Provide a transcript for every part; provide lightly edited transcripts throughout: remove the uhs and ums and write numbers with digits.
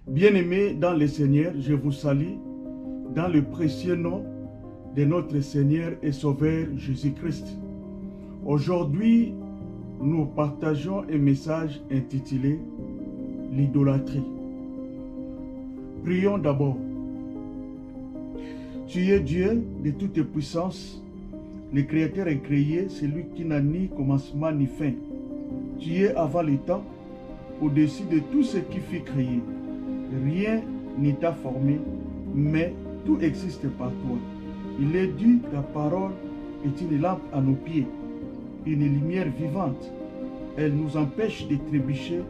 Bien-aimés dans le Seigneur, je vous salue dans le précieux nom de notre Seigneur et Sauveur Jésus-Christ. Aujourd'hui, nous partageons un message intitulé « L'idolâtrie ». Prions d'abord. Tu es Dieu de toute puissance, le Créateur incréé, celui qui n'a ni commencement ni fin. Tu es avant le temps, au-dessus de tout ce qui fut créé. Rien ne t'a formé, mais tout existe par toi. Il est dit, ta parole est une lampe à nos pieds, une lumière vivante. Elle nous empêche de trébucher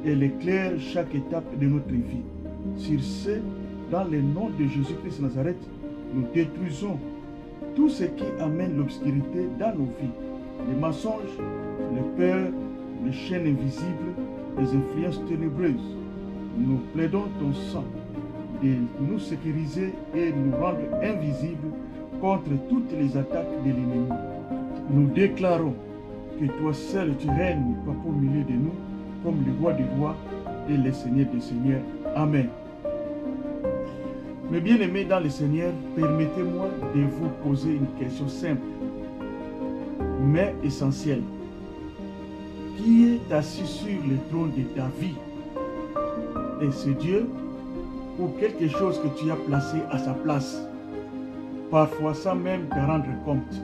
et elle éclaire chaque étape de notre vie. Sur ce, dans le nom de Jésus-Christ de Nazareth, nous détruisons tout ce qui amène l'obscurité dans nos vies. Les mensonges, les peurs, les chaînes invisibles, les influences ténébreuses. Nous plaidons ton sang de nous sécuriser et nous rendre invisibles contre toutes les attaques de l'ennemi. Nous déclarons que toi seul tu règnes, Papa, au milieu de nous, comme le roi des rois et le Seigneur des seigneurs. Amen. Mes bien-aimés dans le Seigneur, permettez-moi de vous poser une question simple, mais essentielle. Qui est assis sur le trône de ta vie? Est-ce Dieu ou quelque chose que tu as placé à sa place, parfois sans même te rendre compte?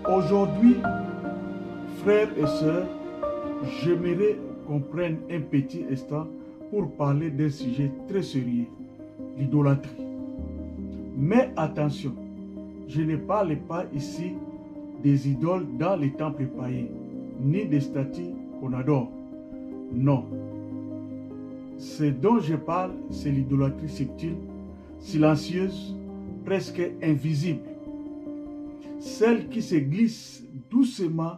Aujourd'hui, frères et sœurs, j'aimerais qu'on prenne un petit instant pour parler d'un sujet très sérieux, l'idolâtrie. Mais attention, je ne parle pas ici des idoles dans les temples païens, ni des statues qu'on adore. Non. Ce dont je parle, c'est l'idolâtrie subtile, silencieuse, presque invisible. Celle qui se glisse doucement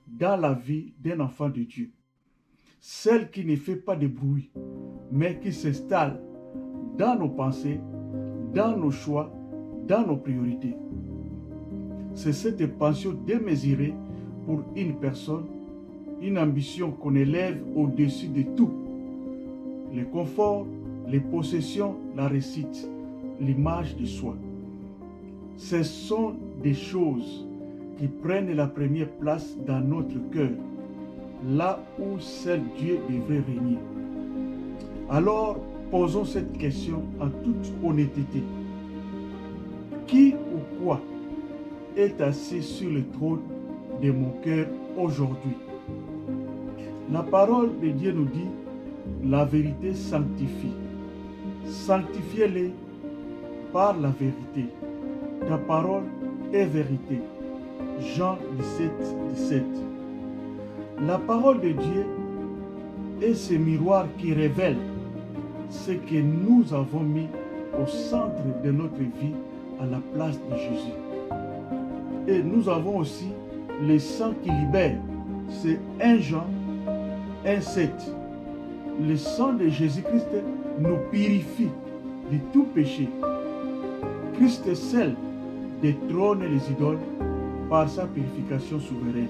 dans la vie d'un enfant de Dieu. Celle qui ne fait pas de bruit, mais qui s'installe dans nos pensées, dans nos choix, dans nos priorités. C'est cette pension démesurée pour une personne, une ambition qu'on élève au-dessus de tout. Le confort, les possessions, la réussite, l'image de soi. Ce sont des choses qui prennent la première place dans notre cœur, là où seul Dieu devrait régner. Alors, posons cette question en toute honnêteté. Qui ou quoi est assis sur le trône de mon cœur aujourd'hui? La parole de Dieu nous dit, la vérité sanctifie. Sanctifiez-les par la vérité. Ta parole est vérité. Jean 17, 17. La parole de Dieu est ce miroir qui révèle ce que nous avons mis au centre de notre vie à la place de Jésus. Et nous avons aussi le sang qui libère. C'est 1 Jean 1, 7. Le sang de Jésus-Christ nous purifie de tout péché. Christ seul détrône les idoles par sa purification souveraine.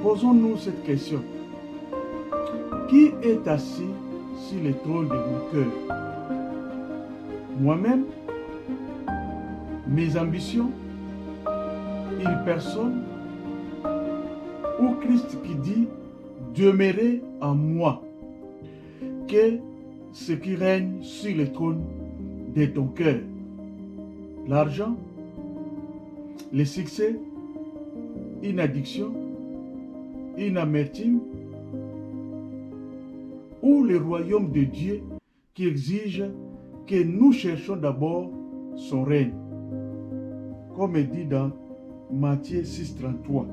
Posons-nous cette question. Qui est assis sur le trône de mon cœur? Moi-même? Mes ambitions? Une personne? Ou Christ qui dit « Demeurez en moi » que ce qui règne sur le trône de ton cœur? L'argent? Le succès? Une addiction? Une amertume? Ou le royaume de Dieu qui exige que nous cherchions d'abord son règne? Comme dit dans Matthieu 6, 33.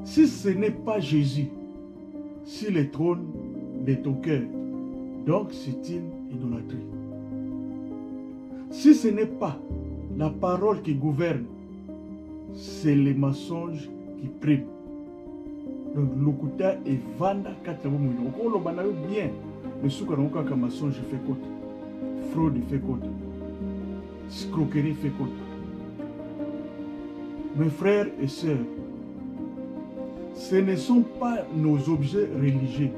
Si ce n'est pas Jésus sur le trône de ton cœur, donc c'est une idolâtrie. Si ce n'est pas la parole qui gouverne, c'est les mensonges qui priment. Donc l'okuta est vanda katabumuni. Okolo banayo bien. Le soukara okaka mensonge fait côté. Fraude fait côté. Escroquerie fait côté. Mes frères et sœurs, ce ne sont pas nos objets religieux,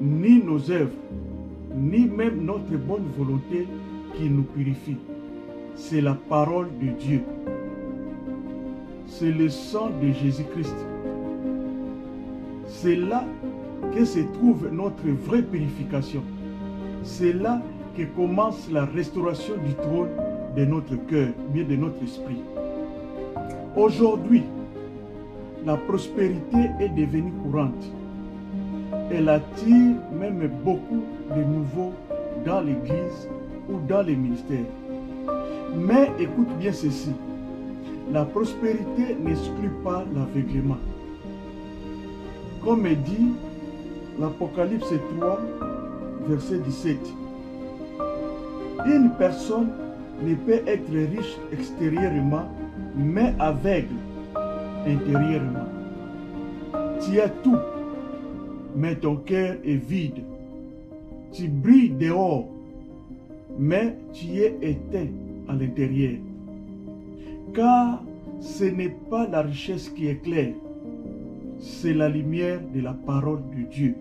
ni nos œuvres, ni même notre bonne volonté qui nous purifie. C'est la parole de Dieu. C'est le sang de Jésus-Christ. C'est là que se trouve notre vraie purification. C'est là que commence la restauration du trône de notre cœur, bien de notre esprit. Aujourd'hui, la prospérité est devenue courante. Elle attire même beaucoup de nouveaux dans l'église ou dans les ministères. Mais écoute bien ceci, la prospérité n'exclut pas l'aveuglement. Comme est dit l'Apocalypse 3, verset 17. Une personne ne peut être riche extérieurement, mais aveugle intérieurement. Tu as tout, mais ton cœur est vide. Tu brilles dehors, mais tu es éteint à l'intérieur. Car ce n'est pas la richesse qui éclaire, c'est la lumière de la parole de Dieu.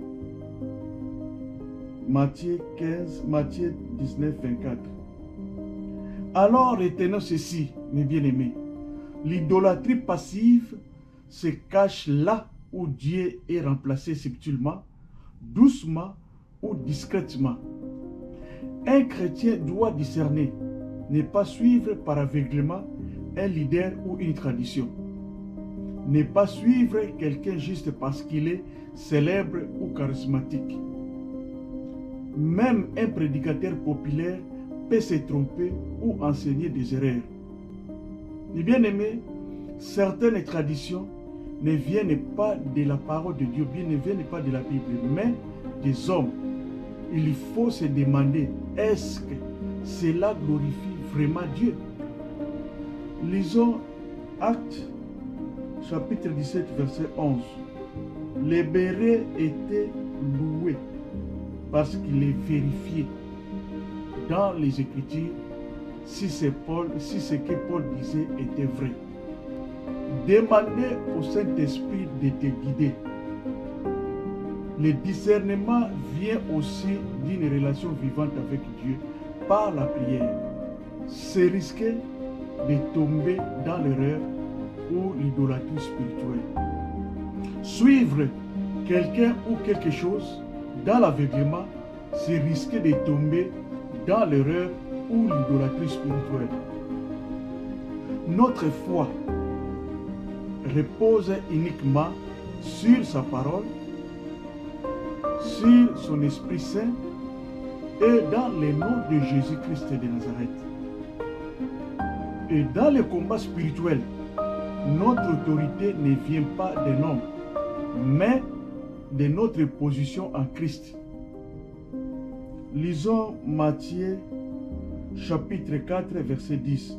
Matthieu 19, 24. Alors retenons ceci, mes bien-aimés. L'idolâtrie passive se cache là où Dieu est remplacé subtilement, doucement ou discrètement. Un chrétien doit discerner, ne pas suivre par aveuglement un leader ou une tradition. Ne pas suivre quelqu'un juste parce qu'il est célèbre ou charismatique. Même un prédicateur populaire peut se tromper ou enseigner des erreurs. Les bien-aimés, certaines traditions ne viennent pas de la parole de Dieu, bien ne viennent pas de la Bible, mais des hommes. Il faut se demander, est-ce que cela glorifie vraiment Dieu? Lisons Actes, chapitre 17, verset 11. Les bérets étaient loués parce qu'il est vérifié dans les Écritures si ce que Paul disait était vrai. Demandez au Saint-Esprit de te guider. Le discernement vient aussi d'une relation vivante avec Dieu par la prière. C'est risquer de tomber dans l'erreur ou l'idolâtrie spirituelle. Suivre quelqu'un ou quelque chose dans l'aveuglement, c'est risquer de tomber dans l'erreur ou l'idolâtrie spirituelle. Notre foi repose uniquement sur sa parole, sur son Esprit Saint et dans le nom de Jésus-Christ de Nazareth. Et dans le combat spirituel, notre autorité ne vient pas d'un homme, mais de notre position en Christ. Lisons Matthieu chapitre 4 verset 10.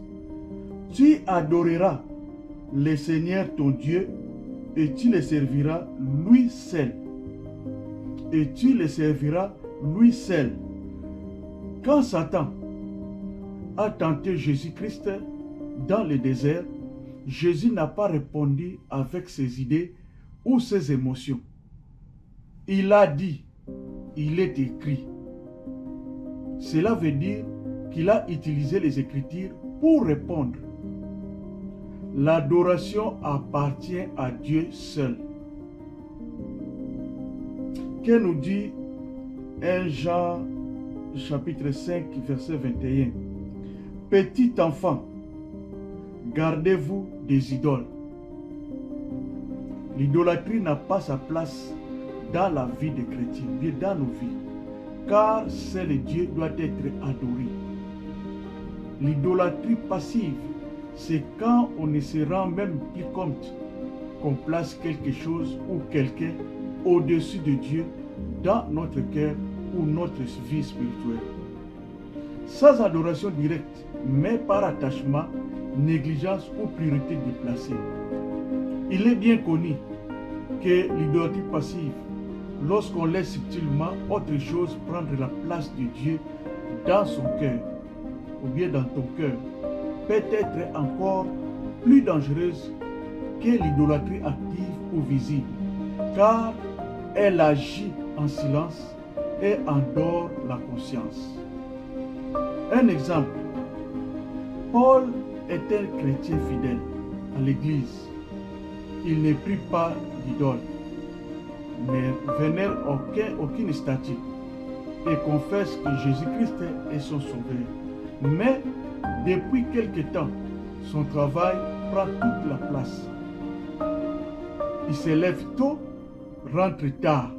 Tu adoreras le Seigneur ton Dieu et tu le serviras lui seul. Et tu le serviras lui seul. Quand Satan a tenté Jésus-Christ dans le désert, Jésus n'a pas répondu avec ses idées ou ses émotions. Il a dit, il est écrit. Cela veut dire qu'il a utilisé les Écritures pour répondre. L'adoration appartient à Dieu seul. Que nous dit 1 Jean chapitre 5 verset 21? Petit enfant, gardez-vous des idoles. L'idolâtrie n'a pas sa place dans la vie des chrétiens, bien dans nos vies, car seul Dieu doit être adoré. L'idolâtrie passive, c'est quand on ne se rend même plus compte qu'on place quelque chose ou quelqu'un au-dessus de Dieu dans notre cœur ou notre vie spirituelle. Sans adoration directe, mais par attachement, négligence ou priorité déplacée. Il est bien connu que l'idolâtrie passive, lorsqu'on laisse subtilement autre chose prendre la place de Dieu dans son cœur, ou bien dans ton cœur, peut être encore plus dangereuse que l'idolâtrie active ou visible, car elle agit en silence et endort la conscience. Un exemple, Paul est un chrétien fidèle à l'église. Il ne prie pas d'idole, ne vénère aucune statue et confesse que Jésus-Christ est son sauveur. Mais depuis quelque temps, son travail prend toute la place. Il se lève tôt, rentre tard,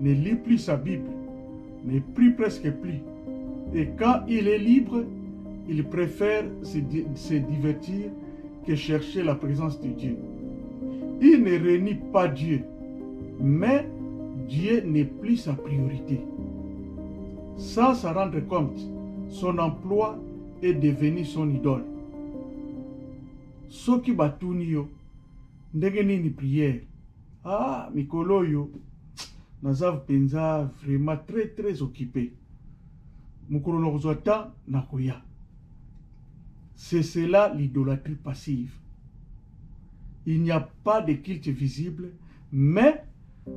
ne lit plus sa Bible, ne prie presque plus. Et quand il est libre, il préfère se divertir que chercher la présence de Dieu. Il ne renie pas Dieu, mais Dieu n'est plus sa priorité. Sans s'en rendre compte, son emploi est devenu son idole. Soki batuni yo, ndenge nini prière. Ah, mikolo yo, nazav penza vraiment très occupé. Mukolo nozota nakoya. C'est cela l'idolâtrie passive. Il n'y a pas de culte visible, mais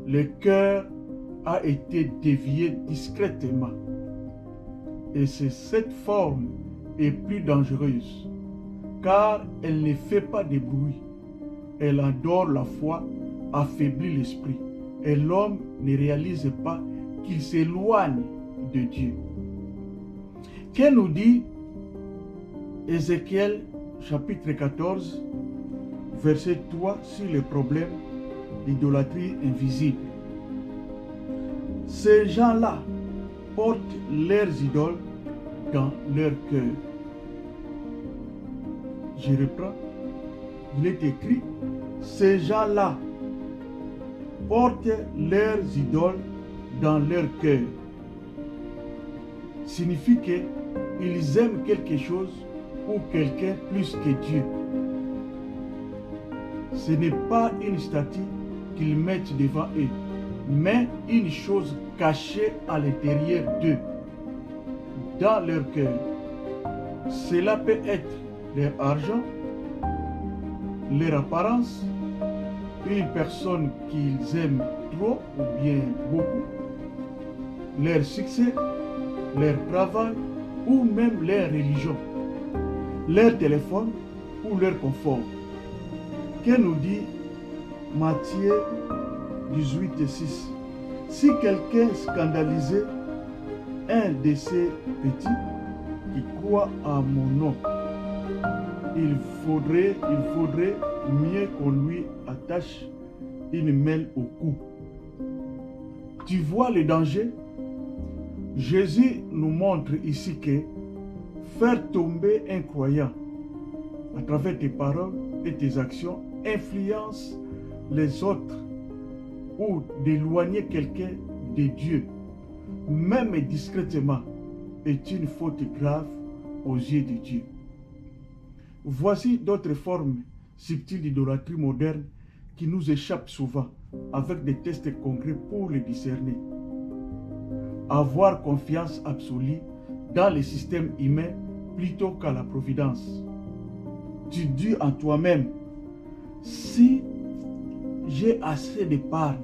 le cœur a été dévié discrètement. Et c'est cette forme est plus dangereuse, car elle ne fait pas de bruit. Elle endort la foi, affaiblit l'esprit, et l'homme ne réalise pas qu'il s'éloigne de Dieu. Que nous dit Ézéchiel chapitre 14, verset 3 sur le problème d'idolâtrie invisible? Ces gens-là portent leurs idoles dans leur cœur. Je reprends. Il est écrit, ces gens-là portent leurs idoles dans leur cœur. Signifie qu'ils aiment quelque chose ou quelqu'un plus que Dieu. Ce n'est pas une statue qu'ils mettent devant eux, mais une chose cachée à l'intérieur d'eux, dans leur cœur. Cela peut être leur argent, leur apparence, une personne qu'ils aiment trop ou bien beaucoup, leur succès, leur travail ou même leur religion, leur téléphone ou leur confort. Que nous dit Matthieu 18:6? Si quelqu'un scandalisait un de ces petits qui croient à mon nom, il faudrait mieux qu'on lui attache une mêle au cou. Tu vois le danger? Jésus nous montre ici que faire tomber un croyant à travers tes paroles et tes actions influence les autres ou d'éloigner quelqu'un de Dieu, même discrètement, est une faute grave aux yeux de Dieu. Voici d'autres formes subtiles d'idolâtrie moderne qui nous échappent souvent, avec des tests concrets pour les discerner. Avoir confiance absolue dans le système humain plutôt qu'à la providence. Tu dis en toi-même, si j'ai assez d'épargne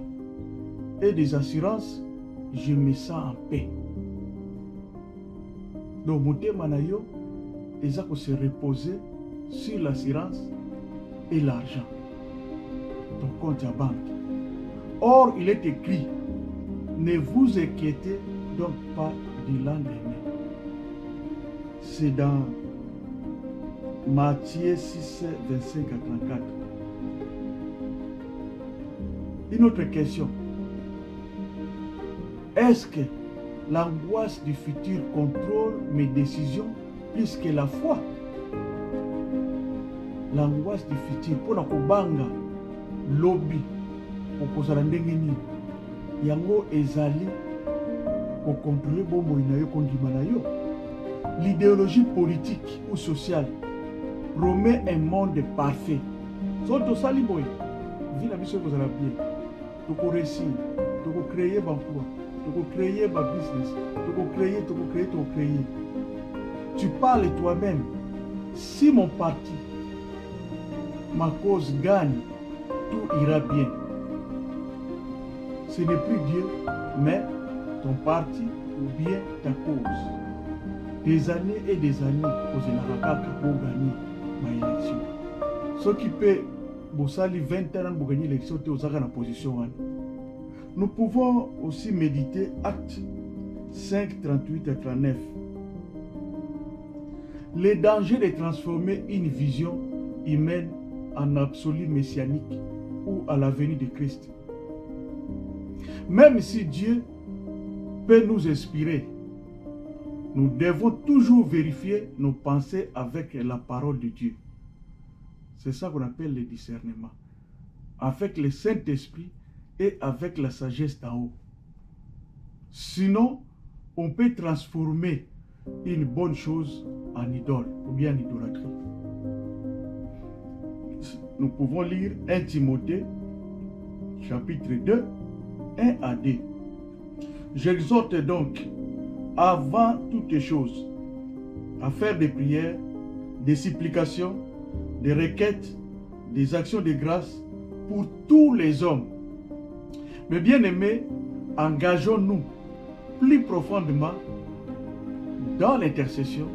et des assurances, je me sens en paix. Donc, mon manayo, ils ont se reposer sur l'assurance et l'argent, ton compte à banque. Or, il est écrit, ne vous inquiétez donc pas du lendemain. C'est dans Matthieu 6, 25 à 34. Une autre question. Est-ce que l'angoisse du futur contrôle mes décisions plus que la foi? L'angoisse du futur, pour la kobanga, lobby, pour kozala ndenge nini, yango ezali pour contrôler bombo inayo kondima na yo. L'idéologie politique ou sociale promet un monde parfait. Soto sali boy, vie la mission kozala bien. Toko réussir, toko créer l'emploi, toko créer ma business, toko créer. Tu parles toi-même. Si mon parti, ma cause gagne, tout ira bien. Ce n'est plus Dieu, mais ton parti ou bien ta cause. Des années et des années, aux Kaka pour gagner ma élection. Ce qui peut, Bossali 20 ans pour gagner l'élection, tu es en position. Nous pouvons aussi méditer Acte 5, 38 à 39. Le danger de transformer une vision humaine en absolu messianique ou à la venue de Christ. Même si Dieu peut nous inspirer, nous devons toujours vérifier nos pensées avec la parole de Dieu. C'est ça qu'on appelle le discernement. Avec le Saint-Esprit et avec la sagesse d'en haut. Sinon, on peut transformer une bonne chose en idole ou bien en idolâtrie. Nous pouvons lire 1 Timothée, chapitre 2, 1 à 2. J'exhorte donc, avant toutes choses, à faire des prières, des supplications, des requêtes, des actions de grâce pour tous les hommes. Mais bien aimés, engageons-nous plus profondément dans l'intercession,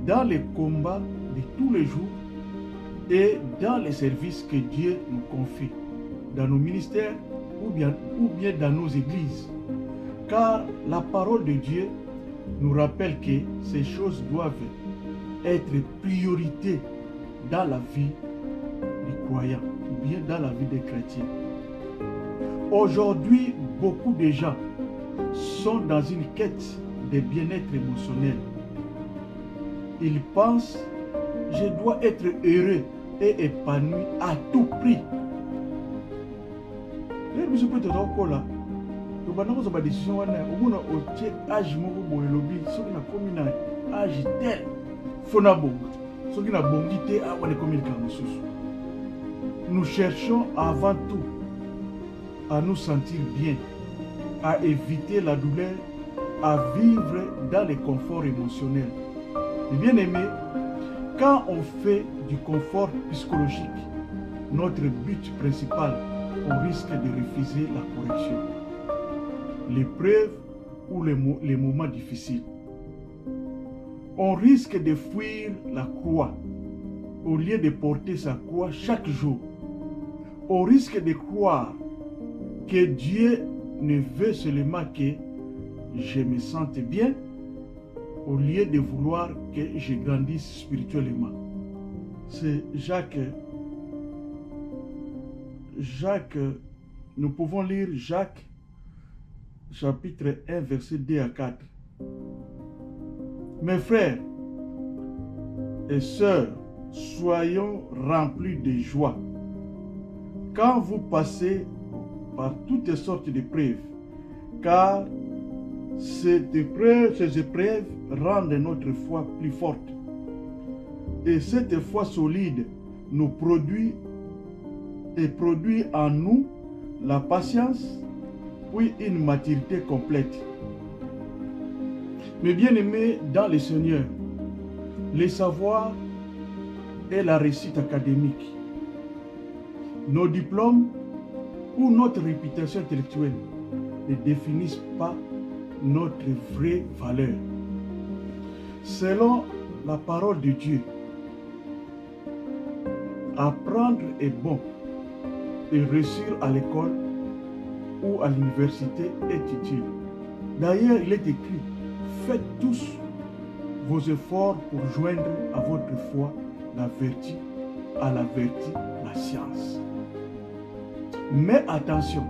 dans les combats de tous les jours et dans les services que Dieu nous confie, dans nos ministères ou bien dans nos églises. Car la parole de Dieu nous rappelle que ces choses doivent être priorité dans la vie des croyants ou bien dans la vie des chrétiens. Aujourd'hui, beaucoup de gens sont dans une quête de bien-être émotionnel. Ils pensent « je dois être heureux et épanoui à tout prix ». Nous cherchons avant tout à nous sentir bien, à éviter la douleur, à vivre dans le confort émotionnel. Et bien aimé, quand on fait du confort psychologique notre but principal, on risque de refuser la correction, l'épreuve ou les moments difficiles. On risque de fuir la croix au lieu de porter sa croix chaque jour. On risque de croire que Dieu ne veut seulement que je me sente bien au lieu de vouloir que je grandisse spirituellement. C'est Jacques, nous pouvons lire Jacques chapitre 1 verset 2 à 4. Mes frères et sœurs, soyons remplis de joie quand vous passez par toutes sortes d'épreuves, car ces épreuves rendent notre foi plus forte. Et cette foi solide nous produit en nous la patience, puis une maturité complète. Mais bien aimés dans le Seigneur, les savoirs et la réussite académique, nos diplômes ou notre réputation intellectuelle ne définissent pas notre vraie valeur. Selon la parole de Dieu, apprendre est bon et réussir à l'école ou à l'université est utile. D'ailleurs, il est écrit, faites tous vos efforts pour joindre à votre foi la vertu, à la vertu la science. Mais attention,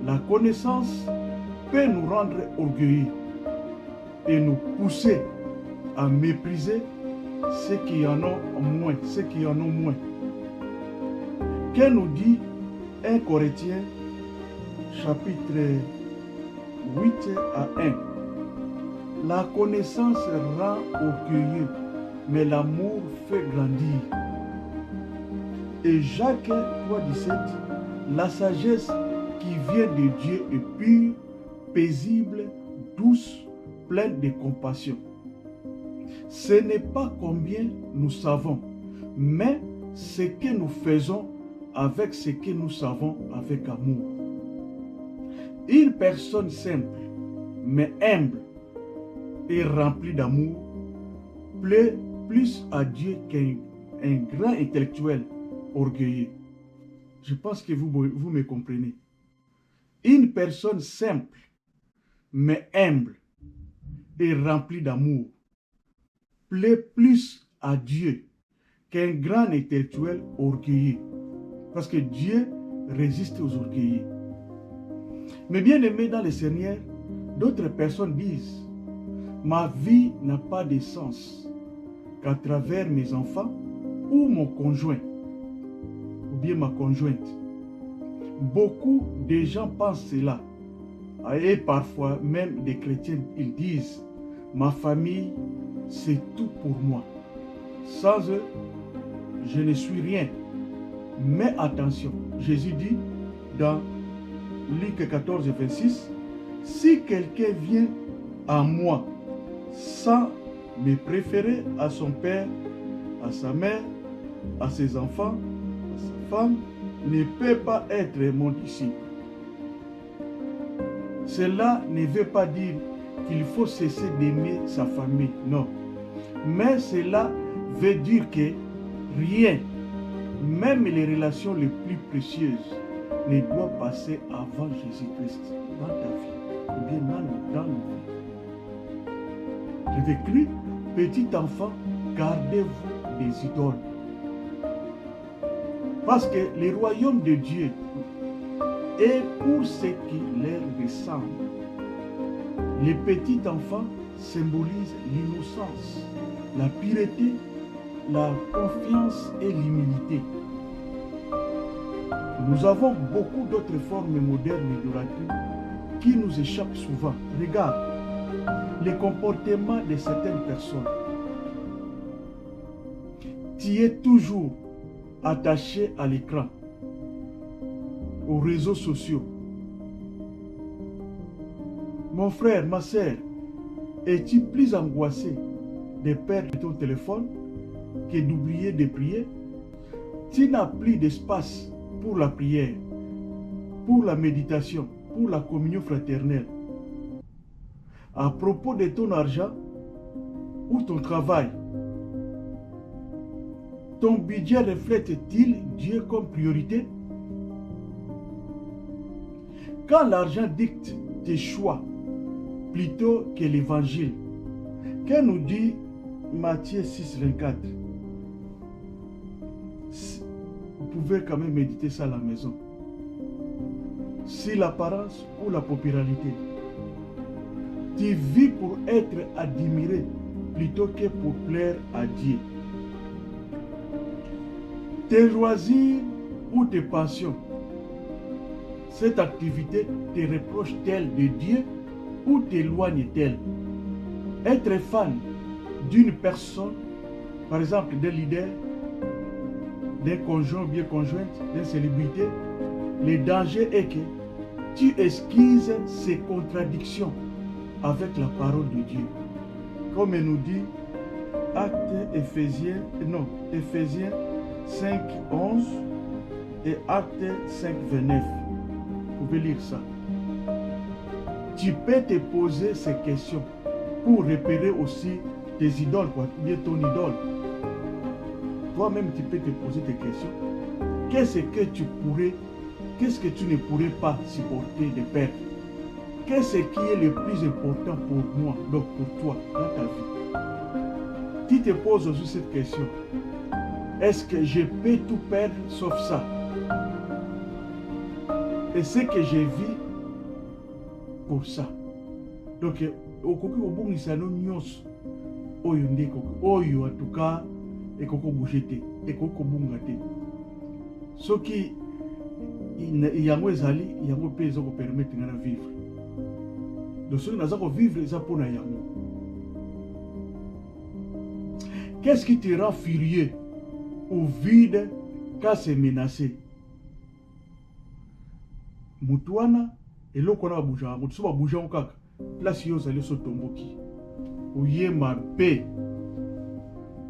la connaissance peut nous rendre orgueilleux et nous pousser à mépriser ceux qui en ont moins, Que nous dit 1 Corinthiens chapitre 8 à 1. La connaissance rend orgueilleux, mais l'amour fait grandir. Et Jacques 3,17, la sagesse qui vient de Dieu est pure, paisible, douce, pleine de compassion. Ce n'est pas combien nous savons, mais ce que nous faisons avec ce que nous savons avec amour. Une personne simple, mais humble et remplie d'amour, plaît plus à Dieu qu'un grand intellectuel orgueilleux. Je pense que vous me comprenez. Une personne simple, mais humble et remplie d'amour, plaît plus à Dieu qu'un grand intellectuel orgueilleux. Parce que Dieu résiste aux orgueilleux. Mais bien aimé dans le Seigneur, d'autres personnes disent, ma vie n'a pas de sens qu'à travers mes enfants ou mon conjoint, ou bien ma conjointe. Beaucoup de gens pensent cela. Et parfois, même des chrétiens, ils disent, ma famille, c'est tout pour moi. Sans eux, je ne suis rien. Mais attention, Jésus dit dans Luc 14, 26, si quelqu'un vient à moi sans me préférer à son père, à sa mère, à ses enfants, à sa femme, ne peut pas être mon disciple. Cela ne veut pas dire qu'il faut cesser d'aimer sa famille, non. Mais cela veut dire que rien, même les relations les plus précieuses, ne doit passer avant Jésus-Christ dans ta vie, ou bien dans nos vies. Je t'écris, petit enfant, gardez-vous des idoles. Parce que le royaume de Dieu est pour ceux qui leur ressemblent. Les petits enfants symbolisent l'innocence, la pureté, la confiance et l'humilité. Nous avons beaucoup d'autres formes modernes d'idolâtrie qui nous échappent souvent. Regarde les comportements de certaines personnes. Tu es toujours attaché à l'écran, aux réseaux sociaux. Mon frère, ma soeur, es-tu plus angoissé de perdre ton téléphone que d'oublier de prier? Tu n'as plus d'espace pour la prière, pour la méditation, pour la communion fraternelle. À propos de ton argent ou ton travail, ton budget reflète-t-il Dieu comme priorité? Quand l'argent dicte tes choix plutôt que l'évangile, que nous dit Matthieu 6, 24? Vous pouvez quand même méditer ça à la maison. Si l'apparence ou la popularité, tu vis pour être admiré plutôt que pour plaire à Dieu. Tes loisirs ou tes passions, cette activité te reproche-t-elle de Dieu ou t'éloigne-t-elle? Être fan d'une personne, par exemple d'un leader, d'un conjoint ou bien conjointe, d'une célébrité, le danger est que tu esquises ces contradictions avec la parole de Dieu. Comme il nous dit Éphésiens 5, 11 et Actes 5, 29. Vous pouvez lire ça. Tu peux te poser ces questions pour repérer aussi tes idoles, quoi, ou bien ton idole. Toi-même, tu peux te poser tes questions. Qu'est-ce que tu ne pourrais pas supporter de perdre? Qu'est-ce qui est le plus important pour moi, donc pour toi, dans ta vie? Tu te poses aussi cette question. Est-ce que je peux tout perdre sauf ça? Et ce que je vis pour ça. Donc, oyo en tout cas, ekoko bougete, ekoko bungate. Ce qui yango ezali, yango pe ezoko permettre ngana vivre. Donc, ce qui n'a pas vivre, ça pour na yango. Qu'est-ce qui te rend furieux ou vide quand c'est menacé? Mutuana et l'oko na bouja, mutu ba bouja okaka. Place yo zali so tomboki. Oyema pe.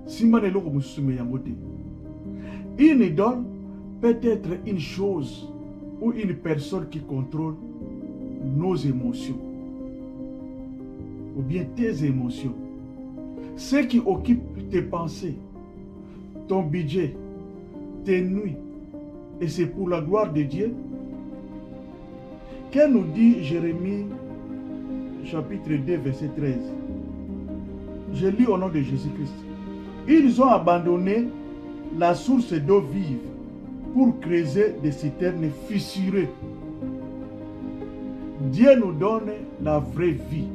Simba ne loko musume yango te. Une idole peut être une chose ou une personne qui contrôle nos émotions, ou bien tes émotions, ce qui occupe tes pensées, ton budget, tes nuits, et c'est pour la gloire de Dieu. Qu'est-ce nous dit Jérémie chapitre 2 verset 13? Je lis au nom de Jésus-Christ. Ils ont abandonné la source d'eau vive pour creuser des citernes fissurées. Dieu nous donne la vraie vie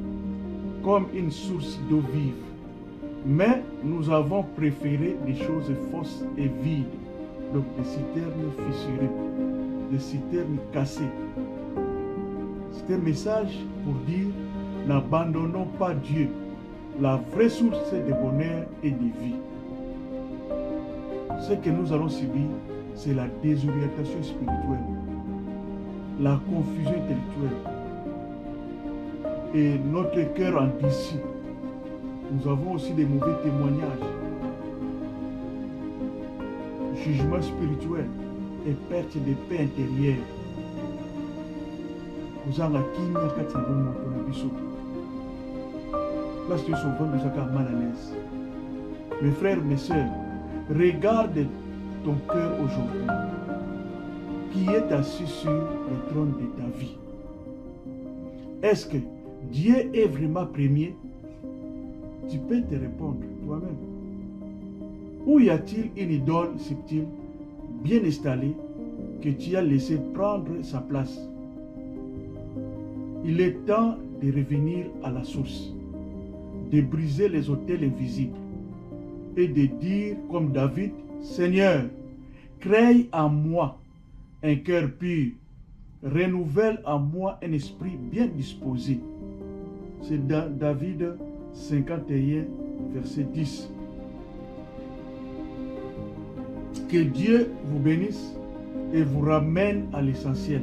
comme une source d'eau vive. Mais nous avons préféré des choses fausses et vides. Donc des citernes fissurées, des citernes cassées. C'est un message pour dire, n'abandonnons pas Dieu, la vraie source de bonheur et de vie. Ce que nous allons subir, c'est la désorientation spirituelle, la confusion intellectuelle et notre cœur endurci. Nous avons aussi des mauvais témoignages, jugement spirituel et perte de paix intérieure. Nous avons place de souvent nous avons mal à l'aise. Mes frères, mes sœurs, regarde ton cœur aujourd'hui, qui est assis sur le trône de ta vie. Est-ce que Dieu est vraiment premier? Tu peux te répondre toi-même. Ou y a-t-il une idole subtile, bien installée, que tu as laissé prendre sa place? Il est temps de revenir à la source, de briser les autels invisibles et de dire comme David, Seigneur, crée en moi un cœur pur, renouvelle en moi un esprit bien disposé. C'est dans David 51, verset 10. Que Dieu vous bénisse et vous ramène à l'essentiel,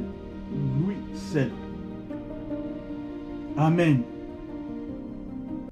lui seul. Amen.